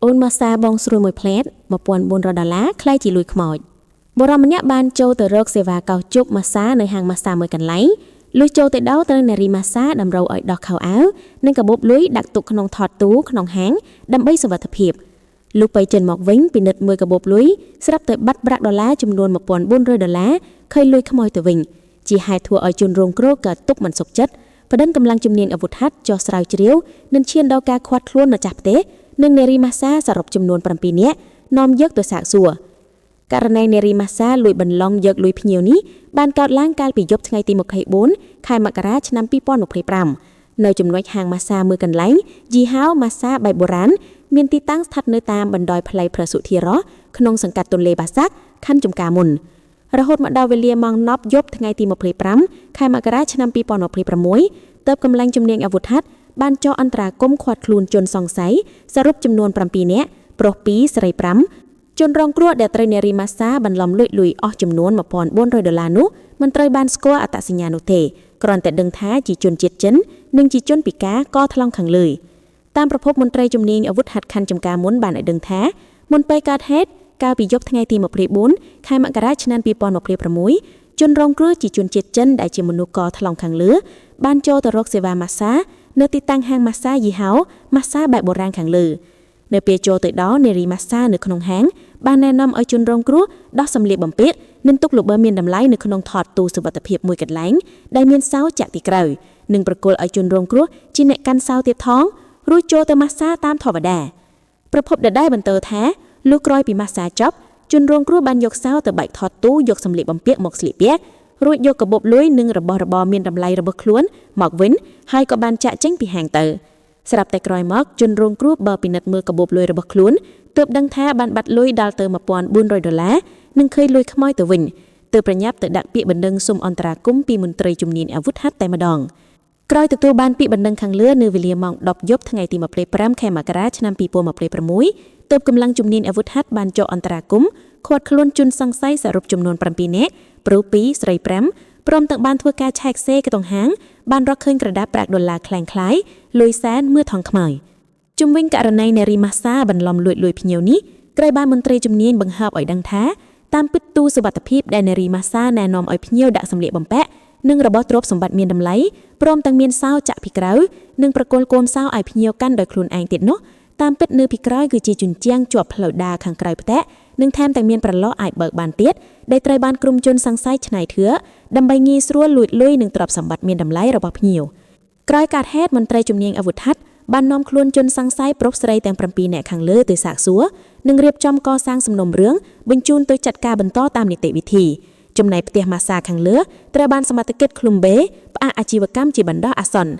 អូនមកសាបងស្រួលមួយផ្លែត$1400ខ្ល้ายជាលុយខ្មោចបរិមម្នាក់បានចូលទៅរកសេវាកោសជប់ម៉ាសានៅហាងម៉ាសាមួយកន្លែងលុះចូលទៅដល់ត្រូវនារីម៉ាសាតម្រូវឲ្យដោះខោអាវនិងកាបូបលុយដាក់ទុកក្នុងថតទូក្នុងហាងដើម្បីសុវត្ថិភាពលុះទៅចិនមកវិញពិនិត្យមើលកាបូបលុយស្រាប់តែបាត់ប្រាក់ដុល្លារចំនួន$1400ឃើញលុយខ្មោចទៅវិញជាហេតុធ្វើឲ្យជនរងគ្រោះកើតទុកមិនសុខចិត្តបដិនកម្លាំងជំនាញអាវុធហត្ថចោះស្រាវជ្រាវនឹងឈានដល់ការឃាត់ខ្លួនម្ចាស់ផ្ទះនិងនារីម៉ាសាសរុបចំនួន7នាក់នាំយកទៅសាកសួរករណីនារីម៉ាសាលួចបន្លំយកលុយភ្ញៀវនេះបានកើតឡើងកាលពីយប់ថ្ងៃទី24ខែមករាឆ្នាំ2025នៅចំណុចហាងម៉ាសាមួយកន្លែងយីហៅម៉ាសាបែបបុរាណមានទីតាំងស្ថិតនៅតាមបណ្ដោយផ្លូវព្រះសុធិរោះក្នុងសង្កាត់ទន្លេបាសាក់ខណ្ឌចំការមុនរហូតមកដល់វេលាម៉ោង10យប់ថ្ងៃទី25ខែមករាឆ្នាំ2026ទើបកម្លាំងជំនាញអាវុធហត្ថបានចោះអន្តរាគមន៍ឃាត់ខ្លួនជនសង្ស័យសរុបចំនួន7នាក់ប្រុស2ស្រី5ជនរងគ្រោះដែលត្រូវនារីម៉ាសាបន្លំលួចលុយអស់ចំនួន$1400នោះមិនត្រូវបានស្គាល់អត្តសញ្ញាណនោះទេគ្រាន់តែដឹងថាជាជនជាតិចិននិងជាជនពិការកថ្លង់ខាងលើតាមប្រភពមន្ត្រីជំនាញអាវុធហត្ថខណ្ឌចំការមុនបានឲ្យដឹងថាមុនពេលកើតហេតុកាលពីយប់ថ្ងៃទី24ខែមករាឆ្នាំ2026ជនរងគ្រោះជាជនជាតិចិនដែលជាមនុស្សកថ្លង់ខាងលើបានចូលទៅរកសេវាម៉ាសានៅទីតាំងហាងម៉ាសាយីហៅម៉ាសាបែបបុរាណខាងលើនៅពេលចូលទៅដល់នារីម៉ាសានៅក្នុងហាងបានណែនាំឲ្យជនរងគ្រោះដោះសម្លៀកបំពាក់និងទុកល្បឺមានតម្លៃនៅក្នុងថតទូសុវត្ថិភាពមួយកន្លែងដែលមានសោចាក់ពីក្រៅនិងប្រគល់ឲ្យជនរងគ្រោះជាអ្នកកាន់សោទៀតថងរួចចូលទៅម៉ាសាតាមធម្មតាប្រភពដដែលបន្តថាលុះក្រោយពីម៉ាសាចប់ជនរងគ្រោះបានយកសោទៅបែកថតទូយកសម្លៀកបំពាក់មកស្លៀកពាក់រួចយកកាបូបលុយនិងរបស់របរមានតម្លៃរបស់ខ្លួនមកវិញហើយក៏បានចាក់ចេញពីហាងទៅស្រាប់តែក្រោយមកជនរងគ្រោះបើពិនិត្យមើលកាបូបលុយរបស់ខ្លួនទើបដឹងថាបានបាត់លុយដល់ទៅ$1400និងឃើញលុយខ្មោចទៅវិញទើបប្រញាប់ទៅដាក់ពាក្យបណ្ដឹងសុំអន្តរាគមន៍ពីមន្ត្រីជំនាញអាវុធហត្ថតែម្ដងក្រោយទទួលបានពាក្យបណ្ដឹងខាងលើនៅវេលាម៉ោង10យប់ថ្ងៃទី25ខែមករាឆ្នាំ2026ទើបកម្លាំងជំនាញអាវុធហត្ថបានចុះអន្តរាគមន៍ឃាត់ខ្លួនជនសង្ស័យសរុបចំនួន7នាក់ប្រុស2ស្រី5ព្រមទាំងបានធ្វើការឆែកសេក្នុងហាងបានរកឃើញក្រដាសប្រាក់ដុល្លារคล้ายៗលុយសែនមើលថងខ្មៅជុំវិញករណីនារីម៉ាសាបន្លំលួចលុយភ្ញៀវនេះក្រោយបានមន្ត្រីជំនាញបង្ហើបឲ្យដឹងថាតាមពិតទូសុវត្ថិភាពដែលនារីម៉ាសាណែនាំឲ្យភ្ញៀវដាក់សម្លៀកបំពាក់និងរបស់ទ្រព្យសម្បត្តិមានតម្លៃព្រមទាំងមានសោចាក់ពីក្រៅនិងប្រគល់កូនសោឲ្យភ្ញៀវកាន់ដោយខ្លួនឯងទៀតនោះតាមពិតនៅពីក្រោយគឺជាជញ្ជាំងជាប់ផ្លូវដើរខាងក្រៅផ្ទះនិងថែមទាំងមានប្រឡោះអាចបើកបានទៀតដែលត្រូវបានក្រុមជនសង្ស័យច្នៃធឿដើម្បីងាយស្រួលលួចលុយនិងទ្រព្យសម្បត្តិមានតម្លៃរបស់ភ្ញៀវក្រោយកើតហេតុមន្ត្រីជំនាញអាវុធហត្ថបាននាំខ្លួនជនសង្ស័យប្រុសស្រីទាំង7នាក់ខាងលើទៅសាកសួរនិងរៀបចំកសាងសំណុំរឿងបញ្ជូនទៅចាត់ការបន្តតាមនីតិវិធីចំណែកផ្ទះម៉ាសាខាងលើត្រូវបានសមត្ថកិច្ចឃ្លុំបេផ្អាកអាជីវកម្មជាបណ្ដោះអាសន្ន